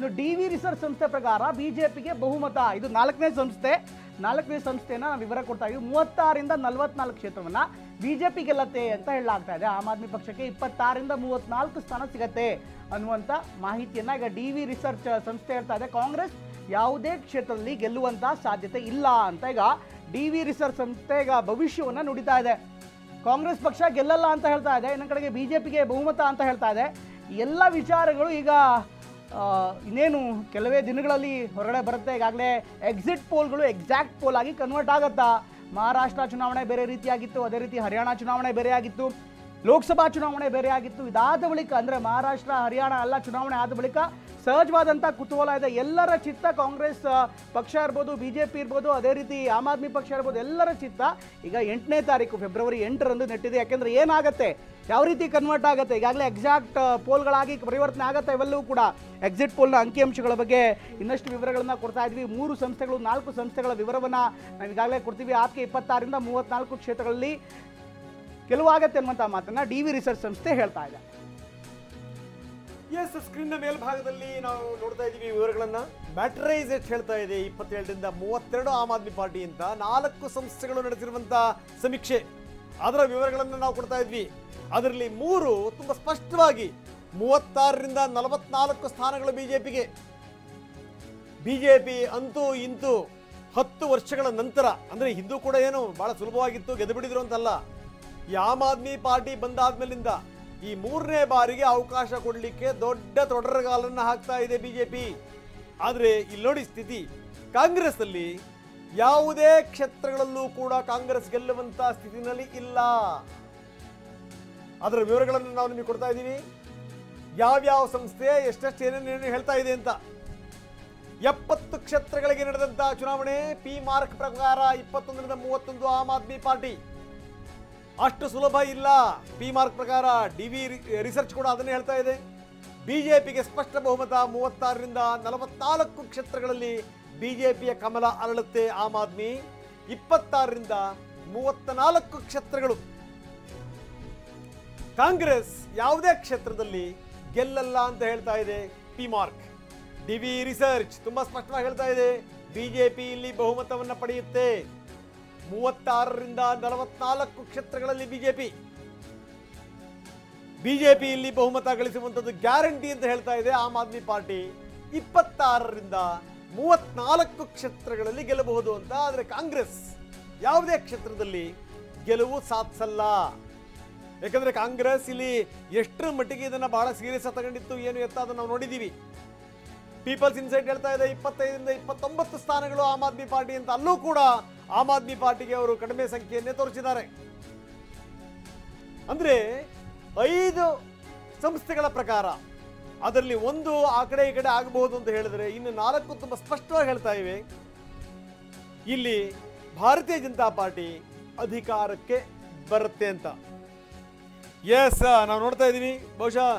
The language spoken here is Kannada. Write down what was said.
ಇನ್ನು ಡಿ.ವಿ. ರಿಸರ್ಚ್ ಸಂಸ್ಥೆ ಪ್ರಕಾರ ಬಿಜೆಪಿಗೆ ಬಹುಮತ. ಇದು ನಾಲ್ಕನೇ ಸಂಸ್ಥೆನ ನಾವು ವಿವರ ಕೊಡ್ತಾ ಇದ್ದೀವಿ. 36ರಿಂದ 44 ಕ್ಷೇತ್ರವನ್ನ ಬಿಜೆಪಿ ಗೆಲ್ಲತ್ತೆ ಅಂತ ಹೇಳಲಾಗ್ತಾ ಇದೆ. ಆಮ್ ಆದ್ಮಿ ಪಕ್ಷಕ್ಕೆ 26ರಿಂದ 34 ಸ್ಥಾನ ಸಿಗತ್ತೆ ಅನ್ನುವಂಥ ಮಾಹಿತಿಯನ್ನ ಈಗ ಡಿ.ವಿ. ರಿಸರ್ಚ್ ಸಂಸ್ಥೆ ಹೇಳ್ತಾ ಇದೆ. ಕಾಂಗ್ರೆಸ್ ಯಾವುದೇ ಕ್ಷೇತ್ರದಲ್ಲಿ ಗೆಲ್ಲುವಂಥ ಸಾಧ್ಯತೆ ಇಲ್ಲ ಅಂತ ಈಗ ಡಿ.ವಿ. ರಿಸರ್ಚ್ ಸಂಸ್ಥೆ ಈಗ ಭವಿಷ್ಯವನ್ನು ನುಡಿತಾ ಇದೆ. ಕಾಂಗ್ರೆಸ್ ಪಕ್ಷ ಗೆಲ್ಲಲ್ಲ ಅಂತ ಹೇಳ್ತಾ ಇದೆ, ಇನ್ನೊಂದು ಕಡೆಗೆ ಬಿಜೆಪಿಗೆ ಬಹುಮತ ಅಂತ ಹೇಳ್ತಾ ಇದೆ. ಎಲ್ಲ ವಿಚಾರಗಳು ಈಗ ಇನ್ನೇನು ಕೆಲವೇ ದಿನಗಳಲ್ಲಿ ಹೊರಗಡೆ ಬರುತ್ತೆ. ಈಗಾಗಲೇ ಎಕ್ಸಿಟ್ ಪೋಲ್ಗಳು ಎಕ್ಸಾಕ್ಟ್ ಪೋಲ್ ಆಗಿ ಕನ್ವರ್ಟ್ ಆಗುತ್ತಾ? ಮಹಾರಾಷ್ಟ್ರ ಚುನಾವಣೆ ಬೇರೆ ರೀತಿಯಾಗಿತ್ತು, ಅದೇ ರೀತಿ ಹರಿಯಾಣ ಚುನಾವಣೆ ಬೇರೆ ಆಗಿತ್ತು, ಲೋಕಸಭಾ ಚುನಾವಣೆ ಬೇರೆ ಆಗಿತ್ತು. ಇದಾದ ಬಳಿಕ ಅಂದರೆ ಮಹಾರಾಷ್ಟ್ರ ಹರಿಯಾಣ ಎಲ್ಲ ಚುನಾವಣೆ ಆದ ಬಳಿಕ ಸಹಜವಾದಂಥ ಕುತೂಹಲ ಇದೆ. ಎಲ್ಲರ ಚಿತ್ತ ಕಾಂಗ್ರೆಸ್ ಪಕ್ಷ ಇರ್ಬೋದು, ಬಿಜೆಪಿ ಇರ್ಬೋದು, ಅದೇ ರೀತಿ ಆಮ್ ಆದ್ಮಿ ಪಕ್ಷ ಇರ್ಬೋದು, ಎಲ್ಲರ ಚಿತ್ತ ಈಗ 8ನೇ ತಾರೀಕು ಫೆಬ್ರವರಿ 8ರಂದು ನೆಟ್ಟಿದೆ. ಯಾಕೆಂದರೆ ಏನಾಗುತ್ತೆ, ಯಾವ ರೀತಿ ಕನ್ವರ್ಟ್ ಆಗುತ್ತೆ, ಈಗಾಗಲೇ ಎಕ್ಸಾಕ್ಟ್ ಪೋಲ್ಗಳಾಗಿ ಪರಿವರ್ತನೆ ಆಗುತ್ತೆ. ಇವೆಲ್ಲವೂ ಕೂಡ ಎಕ್ಸಿಟ್ ಪೋಲ್ನ ಅಂಕಿಅಂಶಗಳ ಬಗ್ಗೆ ಇನ್ನಷ್ಟು ವಿವರಗಳನ್ನು ಕೊಡ್ತಾ ಇದ್ವಿ. 3 ಸಂಸ್ಥೆಗಳು 4 ಸಂಸ್ಥೆಗಳ ವಿವರವನ್ನು ನಾವು ಈಗಾಗಲೇ ಕೊಡ್ತೀವಿ. ಆಕೆ 26ರಿಂದ 34 ಕ್ಷೇತ್ರಗಳಲ್ಲಿ ಗೆಲುವಾಗತ್ತೆ ಅನ್ನುವಂಥ ಮಾತನ್ನ ಡಿ.ವಿ. ರಿಸರ್ಚ್ ಸಂಸ್ಥೆ ಹೇಳ್ತಾ ಇದೆ. ಎಸ್, ಸ್ಕ್ರೀನ್ನ ಮೇಲ್ಭಾಗದಲ್ಲಿ ನಾವು ನೋಡ್ತಾ ಇದ್ದೀವಿ ವಿವರಗಳನ್ನ. ಬ್ಯಾಟರೈಸ್ ಎಷ್ಟು ಹೇಳ್ತಾ ಇದೆ, 27ರಿಂದ 32 ಆಮ್ ಆದ್ಮಿ ಪಾರ್ಟಿ ಅಂತ 4 ಸಂಸ್ಥೆಗಳು ನಡೆಸಿರುವಂತ ಸಮೀಕ್ಷೆ, ಅದರ ವಿವರಗಳನ್ನು ನಾವು ಕೊಡ್ತಾ ಇದ್ವಿ. ಅದರಲ್ಲಿ 3 ತುಂಬಾ ಸ್ಪಷ್ಟವಾಗಿ 36ರಿಂದ 44 ಸ್ಥಾನಗಳು ಬಿಜೆಪಿಗೆ. ಬಿಜೆಪಿ ಅಂತೂ ಇಂತೂ 10 ವರ್ಷಗಳ ನಂತರ, ಅಂದ್ರೆ ಹಿಂದೂ ಕೂಡ ಏನು ಬಹಳ ಸುಲಭವಾಗಿತ್ತು ಗೆದ್ದು ಬಿಡಿದ್ರು ಅಂತಲ್ಲ, ಈ ಆಮ್ ಆದ್ಮಿ ಪಾರ್ಟಿ ಬಂದಾದ್ಮೇಲಿಂದ ಈ 3ನೇ ಬಾರಿಗೆ ಅವಕಾಶ ಕೊಡಲಿಕ್ಕೆ ದೊಡ್ಡ ತೊಡರಗಾಲನ್ನು ಹಾಕ್ತಾ ಇದೆ ಬಿಜೆಪಿ. ಆದರೆ ಇಲ್ಲಿ ನೋಡಿ ಸ್ಥಿತಿ, ಕಾಂಗ್ರೆಸ್ ಅಲ್ಲಿ ಯಾವುದೇ ಕ್ಷೇತ್ರಗಳಲ್ಲೂ ಕೂಡ ಕಾಂಗ್ರೆಸ್ ಗೆಲ್ಲುವಂತ ಸ್ಥಿತಿನಲ್ಲಿ ಇಲ್ಲ. ಅದರ ವಿವರಗಳನ್ನು ನಾವು ನಿಮಗೆ ಕೊಡ್ತಾ ಇದ್ದೀವಿ. ಯಾವ್ಯಾವ ಸಂಸ್ಥೆ ಎಷ್ಟೆಷ್ಟು ಏನೇನು ಹೇಳ್ತಾ ಇದೆ ಅಂತ. 70 ಕ್ಷೇತ್ರಗಳಿಗೆ ನಡೆದಂತ ಚುನಾವಣೆ ಪಿ ಮಾರ್ಕ್ ಪ್ರಕಾರ 21ರಿಂದ 31 ಆಮ್ ಆದ್ಮಿ ಪಾರ್ಟಿ. ಅಷ್ಟು ಸುಲಭ ಇಲ್ಲ ಪಿ ಮಾರ್ಕ್ ಪ್ರಕಾರ. ಡಿ.ವಿ. ರಿಸರ್ಚ್ ಕೂಡ ಅದನ್ನೇ ಹೇಳ್ತಾ ಇದೆ. ಬಿಜೆಪಿಗೆ ಸ್ಪಷ್ಟ ಬಹುಮತ. 36ರಿಂದ 44 ಕ್ಷೇತ್ರಗಳಲ್ಲಿ ಬಿಜೆಪಿಯ ಕಮಲ ಅರಳುತ್ತೆ ಆಮ್ ಆದ್ಮಿ. 26ರಿಂದ 34 ಕ್ಷೇತ್ರಗಳು ಕಾಂಗ್ರೆಸ್ ಯಾವುದೇ ಕ್ಷೇತ್ರದಲ್ಲಿ ಗೆಲ್ಲಲ್ಲ ಅಂತ ಹೇಳ್ತಾ ಇದೆ ಪಿ ಮಾರ್ಕ್. ಡಿ.ವಿ. ರಿಸರ್ಚ್ ತುಂಬಾ ಸ್ಪಷ್ಟವಾಗಿ ಹೇಳ್ತಾ ಇದೆ, ಬಿಜೆಪಿ ಇಲ್ಲಿ ಬಹುಮತವನ್ನು ಪಡೆಯುತ್ತೆ. 36ರಿಂದ 44 ಕ್ಷೇತ್ರಗಳಲ್ಲಿ ಬಿಜೆಪಿ ಇಲ್ಲಿ ಬಹುಮತ ಗಳಿಸುವಂಥದ್ದು ಗ್ಯಾರಂಟಿ ಅಂತ ಹೇಳ್ತಾ ಇದೆ ಆಮ್ ಆದ್ಮಿ ಪಾರ್ಟಿ. 26ರಿಂದ 34 ಕ್ಷೇತ್ರಗಳಲ್ಲಿ ಗೆಲ್ಲಬಹುದು ಅಂತ. ಆದರೆ ಕಾಂಗ್ರೆಸ್ ಯಾವುದೇ ಕ್ಷೇತ್ರದಲ್ಲಿ ಗೆಲುವು ಸಾಧಿಸಲ್ಲ. ಯಾಕಂದ್ರೆ ಕಾಂಗ್ರೆಸ್ ಇಲ್ಲಿ ಎಷ್ಟರ ಮಟ್ಟಿಗೆ ಇದನ್ನ ಬಹಳ ಸೀರಿಯಸ್ ತಗೊಂಡಿತ್ತು ಏನು ಎತ್ತ ಅದನ್ನು ನಾವು ನೋಡಿದೀವಿ. ಪೀಪಲ್ಸ್ ಇನ್ಸೈಟ್ ಹೇಳ್ತಾ ಇದೆ 25ರಿಂದ 29 ಸ್ಥಾನಗಳು ಆಮ್ ಆದ್ಮಿ ಪಾರ್ಟಿ ಅಂತ. ಅಲ್ಲೂ ಕೂಡ ಆಮ್ ಆದ್ಮಿ ಪಾರ್ಟಿಗೆ ಅವರು ಕಡಿಮೆ ಸಂಖ್ಯೆಯನ್ನೇ ತೋರಿಸಿದ್ದಾರೆ. ಅಂದ್ರೆ 5 ಸಂಸ್ಥೆಗಳ ಪ್ರಕಾರ ಅದರಲ್ಲಿ 1 ಆ ಕಡೆ ಈ ಕಡೆ ಆಗಬಹುದು ಅಂತ ಹೇಳಿದ್ರೆ, ಇನ್ನು 4 ತುಂಬಾ ಸ್ಪಷ್ಟವಾಗಿ ಹೇಳ್ತಾ ಇವೆ ಇಲ್ಲಿ ಭಾರತೀಯ ಜನತಾ ಪಾರ್ಟಿ ಅಧಿಕಾರಕ್ಕೆ ಬರುತ್ತೆ ಅಂತ. ಎಸ್, ನಾವು ನೋಡ್ತಾ ಇದ್ದೀವಿ ಬಹುಶಃ